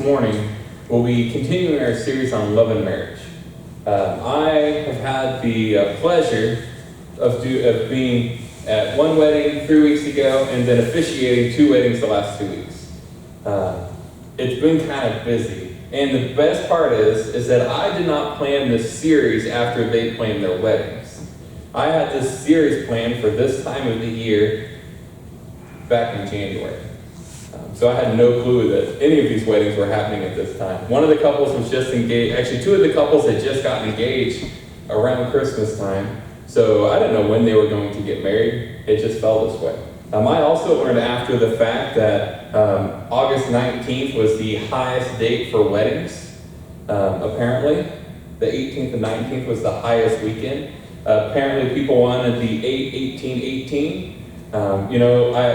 morning, we'll be continuing our series on love and marriage. I have had the pleasure of being at one wedding 3 weeks ago and then officiating 2 weddings the last 2 weeks. It's been kind of busy. And the best part is that I did not plan this series after they planned their weddings. I had this series planned for this time of the year back in January. So I had no clue that any of these weddings were happening at this time. One of the couples was just engaged. Actually, 2 of the couples had just gotten engaged around Christmas time. So I didn't know when they were going to get married. It just fell this way. I also learned after the fact that August 19th was the highest date for weddings. Apparently, the 18th and 19th was the highest weekend. Apparently, people wanted the 8-18-18.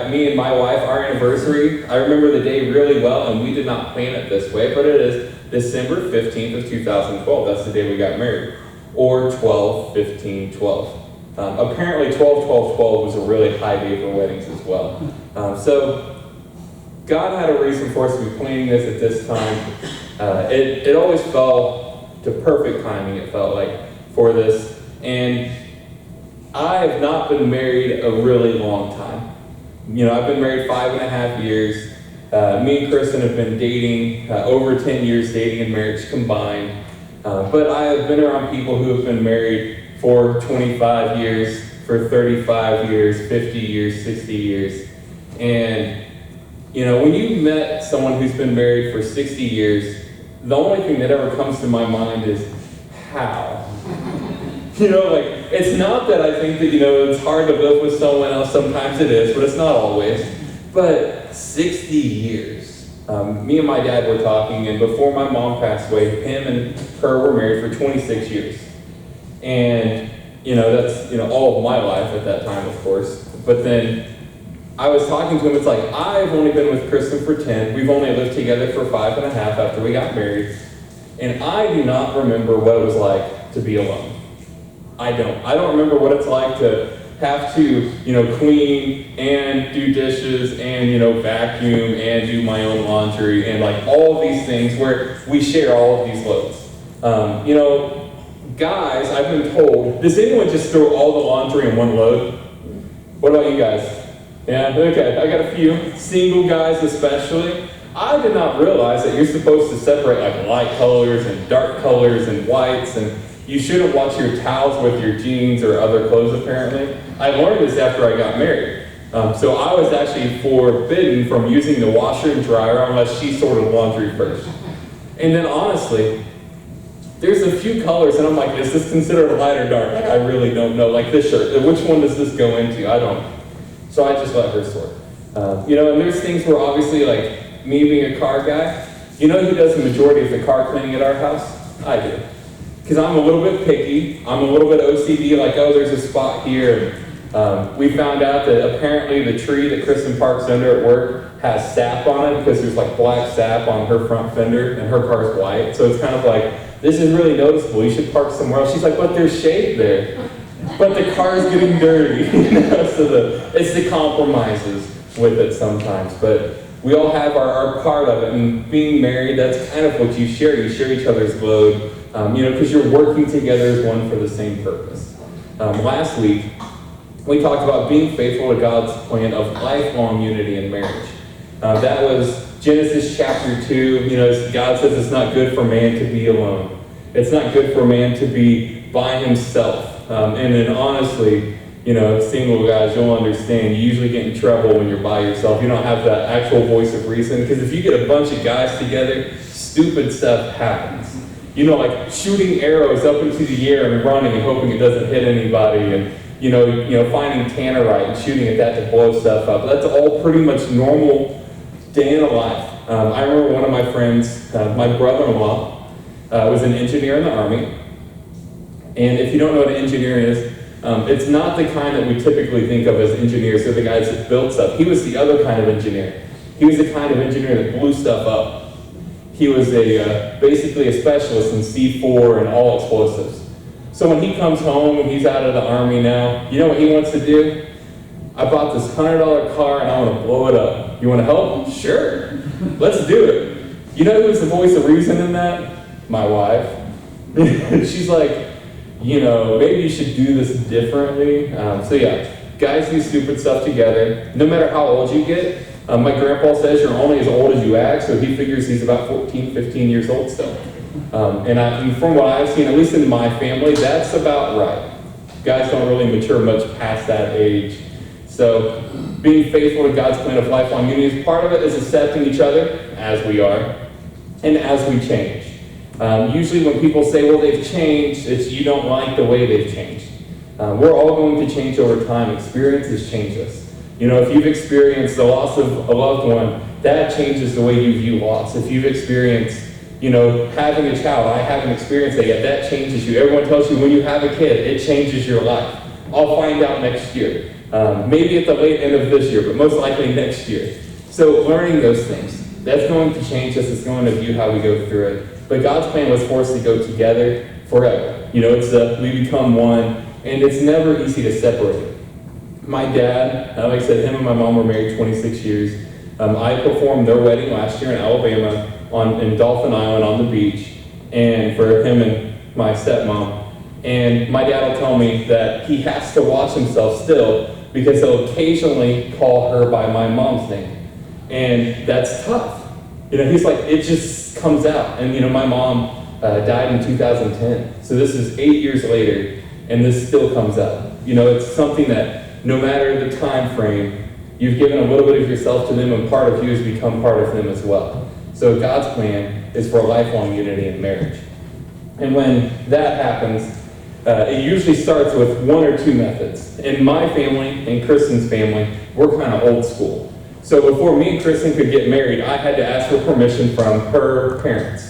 Me and my wife, our anniversary, I remember the day really well, and we did not plan it this way, but it is December 15th of 2012. That's the day we got married. Or 12-15-12. Apparently 12-12-12 was a really high day for weddings as well. So God had a reason for us to be planning this at this time. It always fell to perfect timing, it felt like, for this. And I have not been married a really long time. I've been married 5.5 years. Me and Kristen have been dating over 10 years, dating and marriage combined. But I have been around people who have been married for 25 years, for 35 years, 50 years, 60 years. And, when you met someone who's been married for 60 years, the only thing that ever comes to my mind is, how? It's not that I think that, it's hard to live with someone else. Sometimes it is, but it's not always. But 60 years. Me and my dad were talking, and before my mom passed away, him and her were married for 26 years. And, that's, all of my life at that time, of course. But then I was talking to him, it's like, I've only been with Kristen for 10. We've only lived together for 5.5 after we got married. And I do not remember what it was like to be alone. I don't remember what it's like to have to, clean and do dishes and, vacuum and do my own laundry and all of these things where we share all of these loads. Guys, I've been told, does anyone just throw all the laundry in one load? What about you guys? Yeah, okay, I got a few. Single guys especially. I did not realize that you're supposed to separate light colors and dark colors and whites, and you shouldn't wash your towels with your jeans or other clothes, apparently. I learned this after I got married. So I was actually forbidden from using the washer and dryer unless she sorted laundry first. And then honestly, there's a few colors and I'm like, is this considered light or dark? I really don't know. Like this shirt, which one does this go into? I don't. So I just let her sort. And there's things where obviously me being a car guy, who does the majority of the car cleaning at our house? I do. Because I'm a little bit picky, I'm a little bit OCD, there's a spot here. We found out that apparently the tree that Kristen parks under at work has sap on it because there's black sap on her front fender and her car's white. So it's kind of this is really noticeable, you should park somewhere else. She's like, but there's shade there. But the car's getting dirty. So it's the compromises with it sometimes. But we all have our part of it. And being married, that's kind of what you share. You share each other's load. Because you're working together as one for the same purpose. Last week, we talked about being faithful to God's plan of lifelong unity in marriage. That was Genesis chapter 2. God says it's not good for man to be alone. It's not good for man to be by himself. And then honestly, single guys, you'll understand, you usually get in trouble when you're by yourself. You don't have that actual voice of reason. Because if you get a bunch of guys together, stupid stuff happens. Shooting arrows up into the air and running and hoping it doesn't hit anybody, and finding tannerite and shooting at that to blow stuff up. That's all pretty much normal day in a life. I remember one of my friends, my brother-in-law, was an engineer in the Army. And if you don't know what an engineer is, it's not the kind that we typically think of as engineers. They're the guys that build stuff. He was the other kind of engineer. He was the kind of engineer that blew stuff up. He was basically a specialist in C4 and all explosives. So when he comes home and he's out of the Army now, you know what he wants to do? I bought this $100 car and I want to blow it up. You want to help? Sure. Let's do it. You know who's the voice of reason in that? My wife. She's like, maybe you should do this differently. So yeah, guys do stupid stuff together. No matter how old you get, my grandpa says you're only as old as you act, so he figures he's about 14, 15 years old still. And from what I've seen, at least in my family, that's about right. Guys don't really mature much past that age. So being faithful to God's plan of lifelong unity, part of it is accepting each other as we are and as we change. Usually when people say, well, they've changed, it's you don't like the way they've changed. We're all going to change over time. Experiences change us. If you've experienced the loss of a loved one, that changes the way you view loss. If you've experienced, having a child, I haven't experienced that yet, that changes you. Everyone tells you when you have a kid, it changes your life. I'll find out next year. Maybe at the late end of this year, but most likely next year. So learning those things, that's going to change us. It's going to view how we go through it. But God's plan was for us to go together forever. It's we become one, and it's never easy to separate. My dad, like I said, him and my mom were married 26 years. I performed their wedding last year in Alabama in Dolphin Island on the beach, and for him and my stepmom. And my dad will tell me that he has to watch himself still because he'll occasionally call her by my mom's name. And that's tough. He's like, it just comes out. And my mom died in 2010. So this is 8 years later, and this still comes out. It's something that no matter the time frame, you've given a little bit of yourself to them, and part of you has become part of them as well. So God's plan is for a lifelong unity in marriage. And when that happens, it usually starts with one or two methods. In my family, in Kristen's family, we're kind of old school. So before me and Kristen could get married, I had to ask for permission from her parents.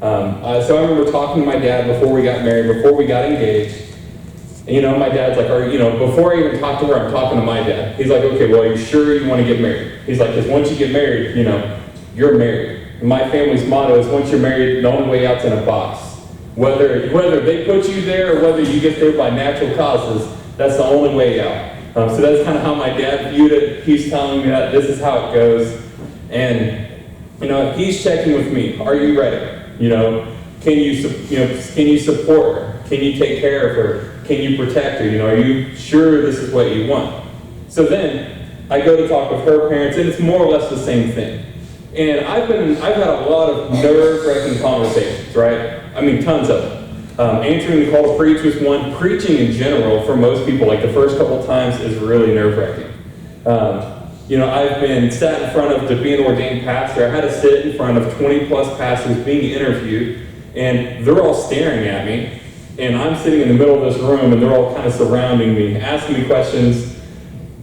So I remember talking to my dad before we got married, before we got engaged. And, my dad's like, before I even talk to her, I'm talking to my dad. He's like, okay, well, are you sure you want to get married? He's like, because once you get married, you're married. And my family's motto is once you're married, the only way out's in a box. Whether they put you there or whether you get there by natural causes, that's the only way out. So that's kind of how my dad viewed it. He's telling me that this is how it goes. And, he's checking with me. Are you ready? Can you support her? Can you take care of her? Can you protect her? Are you sure this is what you want? So then I go to talk with her parents, and it's more or less the same thing. And I've had a lot of nerve-wracking conversations, right? I mean, tons of them. Answering the call to preach was one. Preaching in general, for most people, like the first couple times, is really nerve-wracking. I've been sat in front of, to be an ordained pastor, I had to sit in front of 20-plus pastors being interviewed, and they're all staring at me. And I'm sitting in the middle of this room, and they're all kind of surrounding me, asking me questions.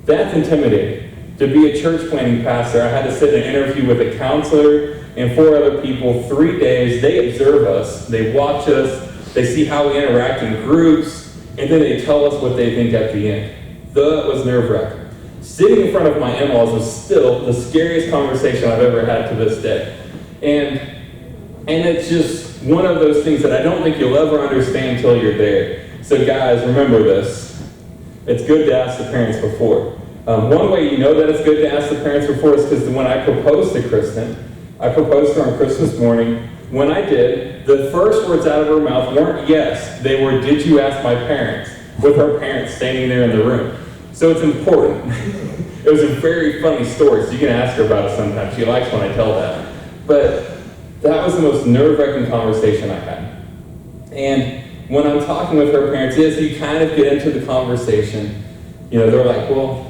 That's intimidating. To be a church planting pastor, I had to sit in an interview with a counselor and 4 other people, 3 days. They observe us, they watch us, they see how we interact in groups, and then they tell us what they think at the end. That was nerve-wracking. Sitting in front of my in-laws was still the scariest conversation I've ever had to this day. And it's just one of those things that I don't think you'll ever understand until you're there. So guys, remember this. It's good to ask the parents before. One way you know that it's good to ask the parents before is because when I proposed to Kristen, I proposed to her on Christmas morning. When I did, the first words out of her mouth weren't yes, they were, did you ask my parents? With her parents standing there in the room. So it's important. It was a very funny story, so you can ask her about it sometime. She likes when I tell that. But that was the most nerve-wracking conversation I had. And when I'm talking with her parents, yes, you kind of get into the conversation. They're like, well,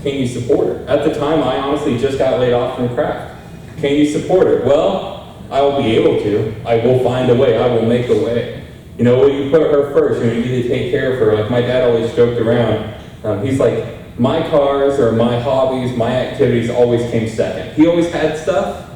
can you support her? At the time, I honestly just got laid off from craft. Can you support her? Well, I will be able to. I will find a way. I will make a way. Will you put her first? You need to take care of her. Like my dad always joked around. He's like, my cars or my hobbies, my activities always came second. He always had stuff,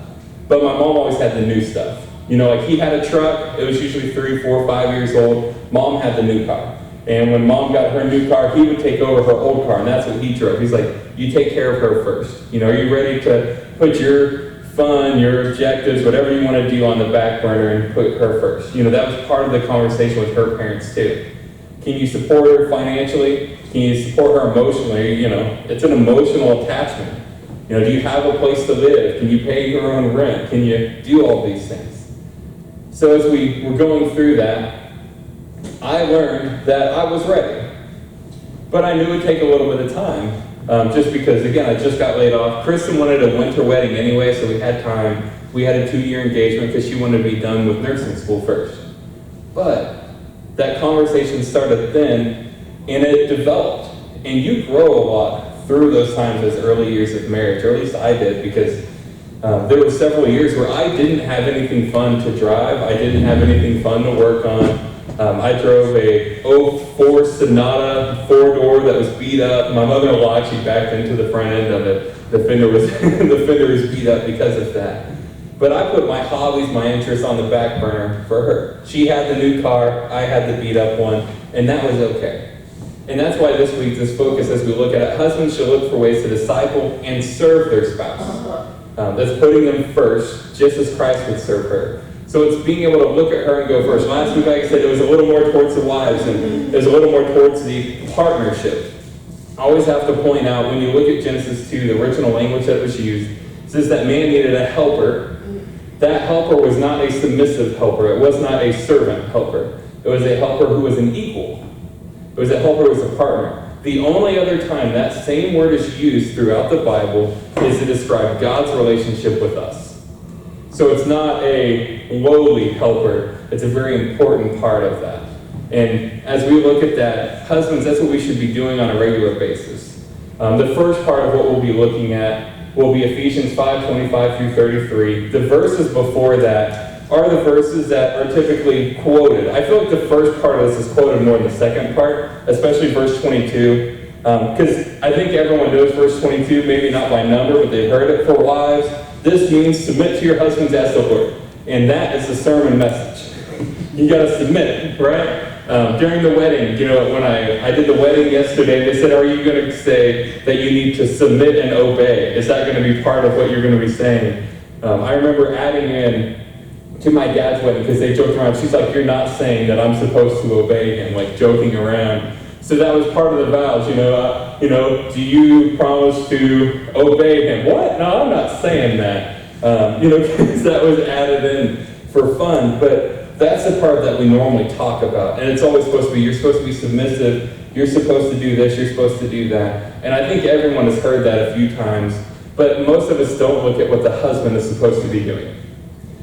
but my mom always had the new stuff. Like he had a truck. It was usually 3, 4, 5 years old. Mom had the new car. And when mom got her new car, he would take over her old car, and that's what he drove. He's like, you take care of her first. Are you ready to put your fun, your objectives, whatever you want to do on the back burner and put her first? That was part of the conversation with her parents too. Can you support her financially? Can you support her emotionally? It's an emotional attachment. Do you have a place to live? Can you pay your own rent? Can you do all these things? So as we were going through that, I learned that I was ready. But I knew it would take a little bit of time, just because, again, I just got laid off. Kristen wanted a winter wedding anyway, so we had time. We had a 2-year engagement because she wanted to be done with nursing school first. But that conversation started then, and it developed. And you grow a lot through those times as early years of marriage, or at least I did, because there were several years where I didn't have anything fun to drive. I didn't have anything fun to work on. I drove a '04 Sonata 4-door that was beat up. My mother-in-law actually backed into the front end of it. The fender was beat up because of that. But I put my hobbies, my interests on the back burner for her. She had the new car, I had the beat up one, and that was okay. And that's why this week, this focus as we look at it, husbands should look for ways to disciple and serve their spouse. That's putting them first, just as Christ would serve her. So it's being able to look at her and go first. Last week, like I said, it was a little more towards the wives, and it was a little more towards the partnership. I always have to point out, when you look at Genesis 2, the original language that was used, it says that man needed a helper. That helper was not a submissive helper. It was not a servant helper. It was a helper who was an equal. It was a helper who was a partner. The only other time that same word is used throughout the Bible is to describe God's relationship with us. So it's not a lowly helper. It's a very important part of that. And as we look at that, husbands, that's what we should be doing on a regular basis. The first part of what we'll be looking at will be Ephesians 5:25 through 33. The verses before that are the verses that are typically quoted. I feel like the first part of this is quoted more than the second part, especially verse 22, because I think everyone knows verse 22, maybe not by number, but they've heard it. For wives, this means submit to your husbands as the Lord. And that is the sermon message. You got to submit, right? During the wedding, when I did the wedding yesterday, they said, are you going to say that you need to submit and obey? Is that going to be part of what you're going to be saying? I remember adding in to my dad's wedding, because they joked around. She's like, you're not saying that I'm supposed to obey him, like joking around. So that was part of the vows, do you promise to obey him? What? No, I'm not saying that. Because that was added in for fun, but that's the part that we normally talk about. And it's always supposed to be, you're supposed to be submissive, you're supposed to do this, you're supposed to do that. And I think everyone has heard that a few times, but most of us don't look at what the husband is supposed to be doing.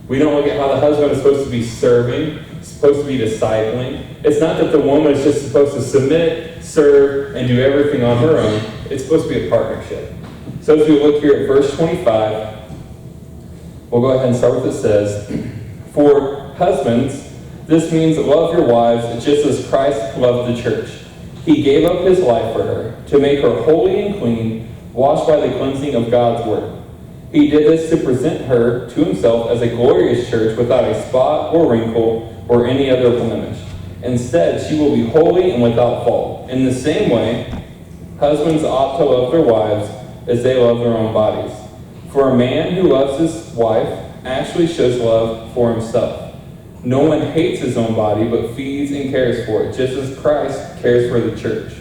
We don't look at how the husband is supposed to be serving, supposed to be discipling. It's not that the woman is just supposed to submit, serve, and do everything on her own. It's supposed to be a partnership. So as we look here at verse 25, we'll go ahead and start with it says, for husbands, this means love your wives just as Christ loved the church. He gave up his life for her, to make her holy and clean, washed by the cleansing of God's word. He did this to present her to himself as a glorious church without a spot or wrinkle or any other blemish. Instead, she will be holy and without fault. In the same way, husbands ought to love their wives as they love their own bodies. For a man who loves his wife actually shows love for himself. No one hates his own body, but feeds and cares for it, just as Christ cares for the church.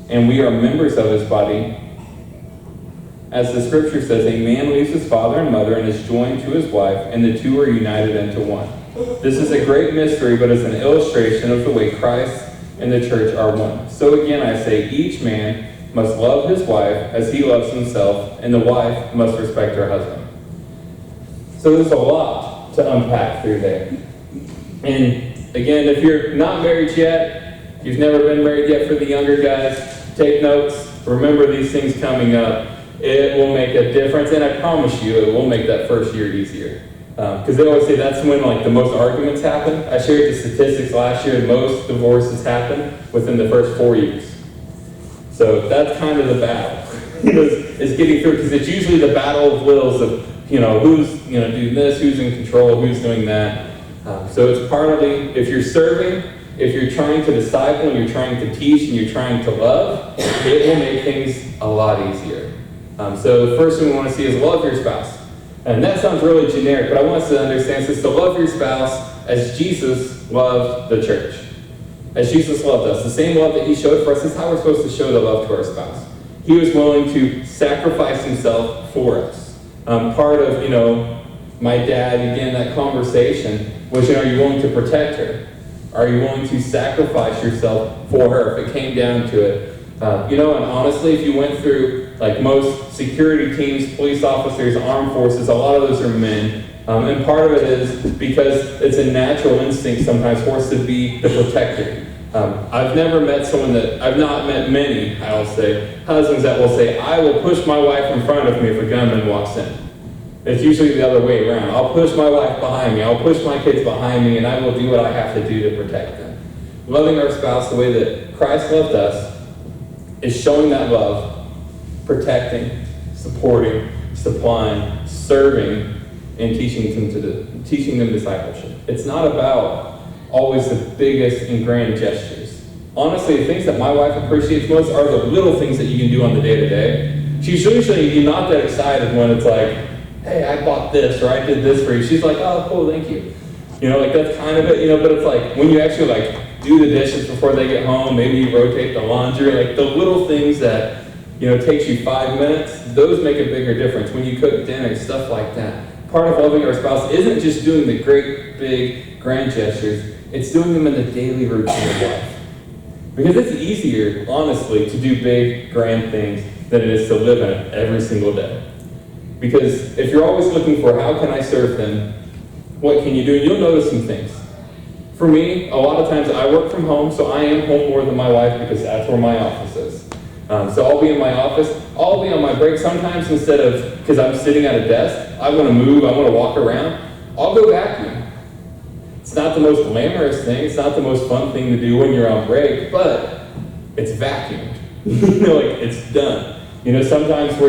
And we are members of his body. As the scripture says, a man leaves his father and mother and is joined to his wife, and the two are united into one. This is a great mystery, but is an illustration of the way Christ and the church are one. So again, I say, each man must love his wife as he loves himself, and the wife must respect her husband. So there's a lot to unpack through there. And again, if you're not married yet, you've never been married yet, for the younger guys, take notes. Remember these things coming up. It will make a difference, and I promise you, it will make that first year easier. Because they always say that's when the most arguments happen. I shared the statistics last year, and most divorces happen within the first 4 years. So that's kind of the battle, is getting through, because it's usually the battle of wills of, who's doing this, who's in control, who's doing that. So it's partly, if you're serving, if you're trying to disciple, and you're trying to teach, and you're trying to love, it will make things a lot easier. So the first thing we want to see is love your spouse. And that sounds really generic, but I want us to understand this, to love your spouse as Jesus loved the church. As Jesus loved us. The same love that he showed for us is how we're supposed to show the love to our spouse. He was willing to sacrifice himself for us. Part of, my dad, again, that conversation was, are you willing to protect her? Are you willing to sacrifice yourself for her if it came down to it? And honestly, if you went through, like most security teams, police officers, armed forces, a lot of those are men. And part of it is because it's a natural instinct sometimes for us to be the protector. I've never met I've not met many, I'll say, husbands that will say, I will push my wife in front of me if a gunman walks in. It's usually the other way around. I'll push my wife behind me, I'll push my kids behind me, and I will do what I have to do to protect them. Loving our spouse the way that Christ loved us is showing that love, protecting, supporting, supplying, serving, and teaching them discipleship. It's not about always the biggest and grand gestures. Honestly, the things that my wife appreciates most are the little things that you can do on the day-to-day. She's usually not that excited when it's like, hey, I bought this, or I did this for you. She's like, oh, cool, thank you. That's kind of it, but it's like, when you actually do the dishes before they get home, maybe you rotate the laundry, the little things that, takes you 5 minutes, those make a bigger difference. When you cook dinner, stuff like that. Part of loving our spouse isn't just doing the great, big, grand gestures, it's doing them in the daily routine of life. Because it's easier, honestly, to do big, grand things than it is to live in it every single day. Because if you're always looking for how can I serve them, what can you do, you'll notice some things. For me, a lot of times I work from home, so I am home more than my wife because that's where my office is. So I'll be in my office, I'll be on my break sometimes instead of, because I'm sitting at a desk, I want to move, I want to walk around, I'll go vacuum. It's not the most glamorous thing, it's not the most fun thing to do when you're on break, but it's vacuumed. It's done. Sometimes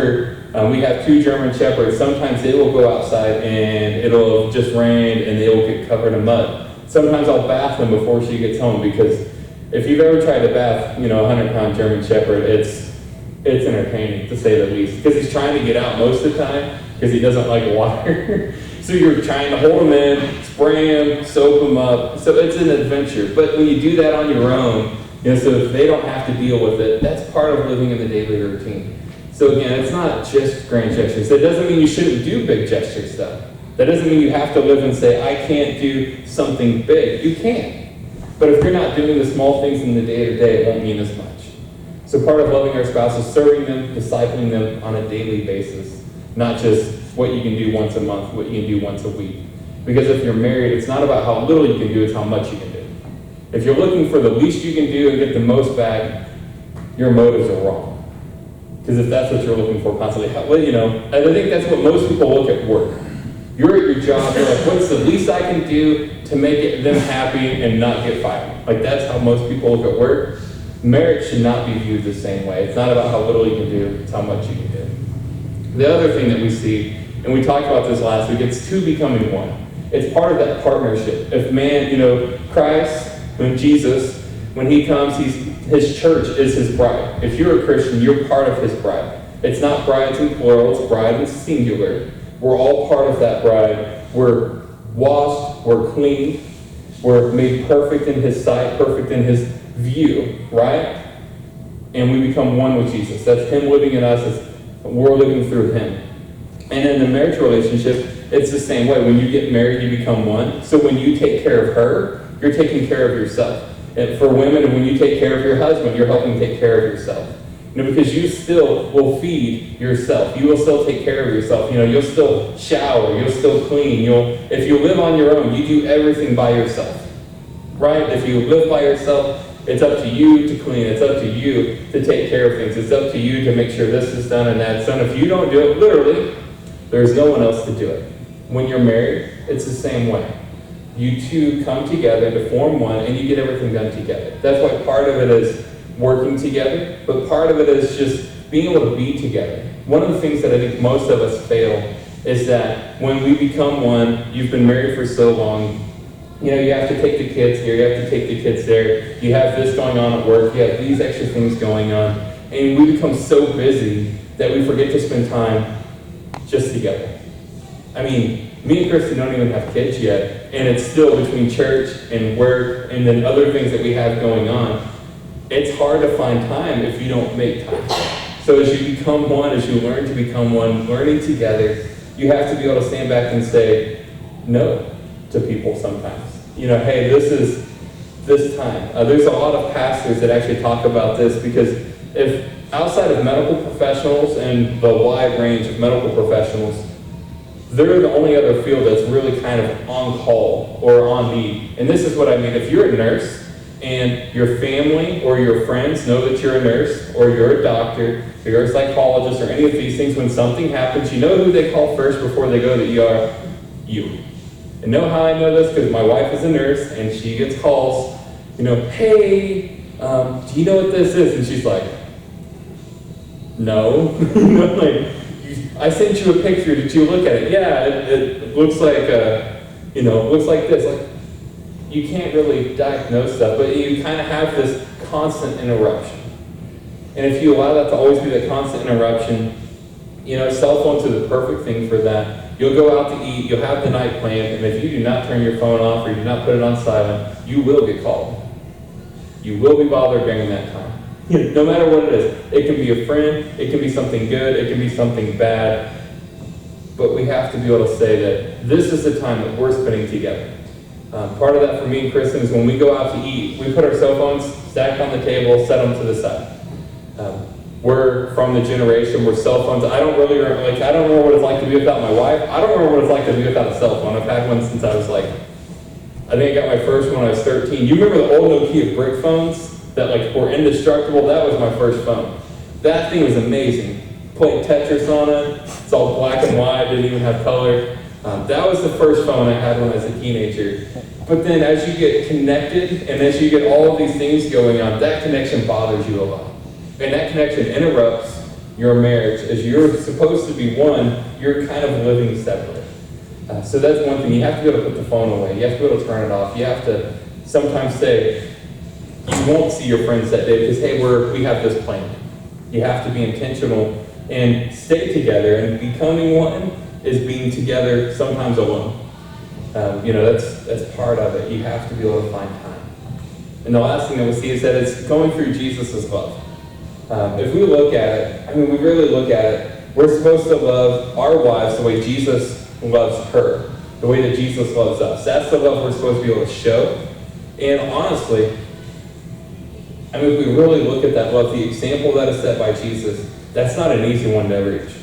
we have 2 German Shepherds, sometimes they will go outside and it'll just rain and they will get covered in mud. Sometimes I'll bath them before she gets home because if you've ever tried to bath, a 100-pound German Shepherd, it's entertaining to say the least. Because he's trying to get out most of the time because he doesn't like water. So you're trying to hold him in, spray him, soap him up. So it's an adventure. But when you do that on your own, so if they don't have to deal with it, that's part of living in the daily routine. So again, it's not just grand gestures. That doesn't mean you shouldn't do big gestures though. That doesn't mean you have to live and say, I can't do something big. You can. But if you're not doing the small things in the day-to-day, it won't mean as much. So part of loving our spouse is serving them, discipling them on a daily basis, not just what you can do once a month, what you can do once a week. Because if you're married, it's not about how little you can do, it's how much you can do. If you're looking for the least you can do and get the most back, your motives are wrong. Because if that's what you're looking for constantly, I think that's what most people look at work. You're at your job, you're like, what's the least I can do to make them happy and not get fired? That's how most people look at work. Marriage should not be viewed the same way. It's not about how little you can do, it's how much you can do. The other thing that we see, and we talked about this last week, it's 2 becoming 1. It's part of that partnership. If Christ, when Jesus, when he comes, his church is his bride. If you're a Christian, you're part of his bride. It's not brides in plural, it's bride in singular. We're all part of that bride. We're washed, we're clean, we're made perfect in his sight, perfect in his view, right? And we become one with Jesus. That's him living in us, we're living through him. And in the marriage relationship, it's the same way. When you get married, you become one. So when you take care of her, you're taking care of yourself. And for women, when you take care of your husband, you're helping take care of yourself. Because you still will feed yourself. You will still take care of yourself. You'll still shower. You'll still clean. If you live on your own, you do everything by yourself. Right? If you live by yourself, it's up to you to clean. It's up to you to take care of things. It's up to you to make sure this is done and that's done. If you don't do it, literally, there's no one else to do it. When you're married, it's the same way. You two come together to form one and you get everything done together. That's why part of it is working together, but part of it is just being able to be together. One of the things that I think most of us fail is that when we become one, you've been married for so long, you have to take the kids here, you have to take the kids there, you have this going on at work, you have these extra things going on, and we become so busy that we forget to spend time just together. Me and Kristen don't even have kids yet, and it's still between church and work and then other things that we have going on. It's hard to find time if you don't make time. So as you become one, as you learn to become one, learning together, you have to be able to stand back and say no to people sometimes. Hey, this time. There's a lot of pastors that actually talk about this, because if outside of medical professionals and the wide range of medical professionals, they're the only other field that's really kind of on call or on need. And this is what I mean. If you're a nurse and your family or your friends know that you're a nurse or you're a doctor or you're a psychologist or any of these things, when something happens, you know who they call first before they go to the ER? You. And know how I know this? Because my wife is a nurse and she gets calls, hey, do you know what this is? And she's like, no. I sent you a picture. Did you look at it? Yeah, it looks like, looks like this. Like, you can't really diagnose stuff, but you kind of have this constant interruption. And if you allow that to always be that constant interruption, cell phones are the perfect thing for that. You'll go out to eat, you'll have the night planned, and if you do not turn your phone off or you do not put it on silent, you will get called. You will be bothered during that time. No matter what it is. It can be a friend, it can be something good, it can be something bad. But we have to be able to say that this is the time that we're spending together. Part of that for me and Kristen is when we go out to eat, we put our cell phones stacked on the table, set them to the side. We're from the generation where cell phones, I don't know what it's like to be without my wife. I don't remember what it's like to be without a cell phone. I've had one since I was I think I got my first one when I was 13. You remember the old Nokia brick phones that were indestructible? That was my first phone. That thing was amazing. Played Tetris on it. It's all black and white, didn't even have color. That was the first phone I had when I was a teenager. But then as you get connected and as you get all of these things going on, that connection bothers you a lot. And that connection interrupts your marriage. As you're supposed to be one, you're kind of living separate. So that's one thing. You have to be able to put the phone away. You have to be able to turn it off. You have to sometimes say, you won't see your friends that day because, hey, we have this planned. You have to be intentional and stay together. And becoming one is being together, sometimes alone. That's part of it. You have to be able to find time. And the last thing that we see is that it's going through Jesus' love. If we look at it, we really look at it, we're supposed to love our wives the way Jesus loves her, the way that Jesus loves us. That's the love we're supposed to be able to show. And honestly, if we really look at that love, the example that is set by Jesus, that's not an easy one to reach.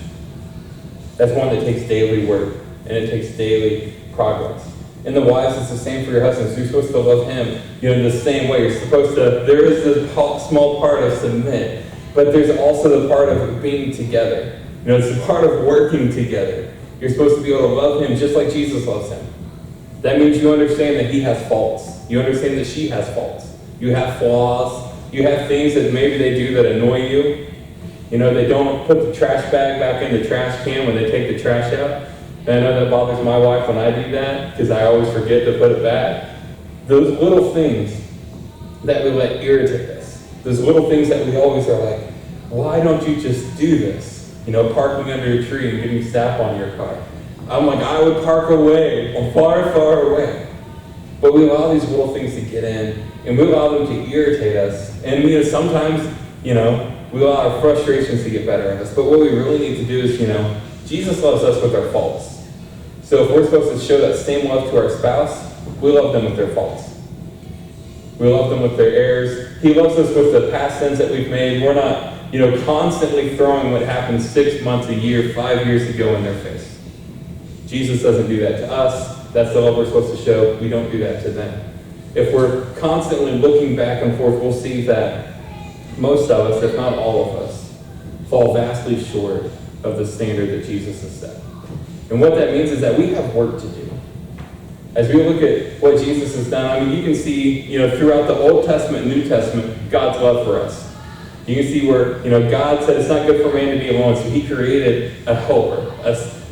That's one that takes daily work, and it takes daily progress. And the wives, it's the same for your husbands. You're supposed to love him, the same way. You're supposed to, there is this small part of submit, but there's also the part of being together. It's the part of working together. You're supposed to be able to love him just like Jesus loves him. That means you understand that he has faults. You understand that she has faults. You have flaws. You have things that maybe they do that annoy you. They don't put the trash bag back in the trash can when they take the trash out. And I know that bothers my wife when I do that because I always forget to put it back. Those little things that we let irritate us. Those little things that we always are like, why don't you just do this? Parking under a tree and getting sap on your car. I'm like, I would park away, far, far away. But we allow these little things to get in, and we allow them to irritate us. And sometimes, we allow our frustrations to get better at us. But what we really need to do is, Jesus loves us with our faults. So if we're supposed to show that same love to our spouse, we love them with their faults. We love them with their errors. He loves us with the past sins that we've made. We're not, constantly throwing what happened 6 months, a year, 5 years ago in their face. Jesus doesn't do that to us. That's the love we're supposed to show. We don't do that to them. If we're constantly looking back and forth, we'll see that most of us, if not all of us, fall vastly short of the standard that Jesus has set. And what that means is that we have work to do. As we look at what Jesus has done, you can see, throughout the Old Testament and New Testament, God's love for us. You can see where, God said it's not good for man to be alone, so he created a helper,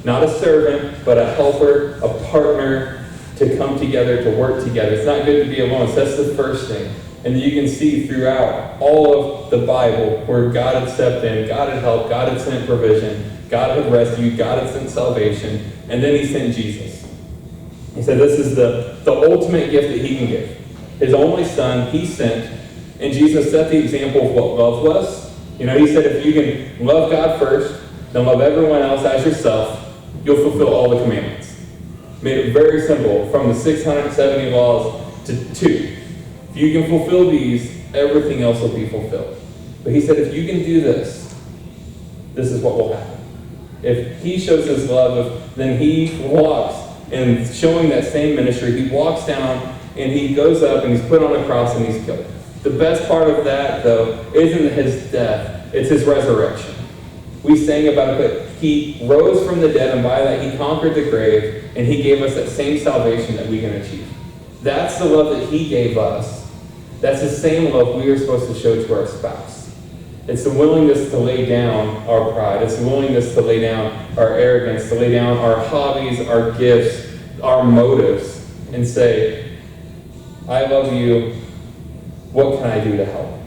not a servant, but a helper, a partner to come together, to work together. It's not good to be alone, so that's the first thing. And you can see throughout all of the Bible where God had stepped in, God had helped, God had sent provision, God had rescued, God had sent salvation, and then he sent Jesus. He said this is the ultimate gift that he can give. His only son, he sent, and Jesus set the example of what love was, You know, he said if you can love God first, then love everyone else as yourself, you'll fulfill all the commandments. Made it very simple, from the 670 laws to 2. If you can fulfill these, everything else will be fulfilled. But he said if you can do this, this is what will happen. If he shows his love, then he walks, and showing that same ministry, he walks down and he goes up and he's put on a cross and he's killed. The best part of that, though, isn't his death, it's his resurrection. We sang about it, but he rose from the dead, and by that he conquered the grave, and he gave us that same salvation that we can achieve. That's the love that he gave us. That's the same love we are supposed to show to our spouse. It's the willingness to lay down our pride. It's the willingness to lay down our arrogance, to lay down our hobbies, our gifts, our motives, and say, I love you. What can I do to help?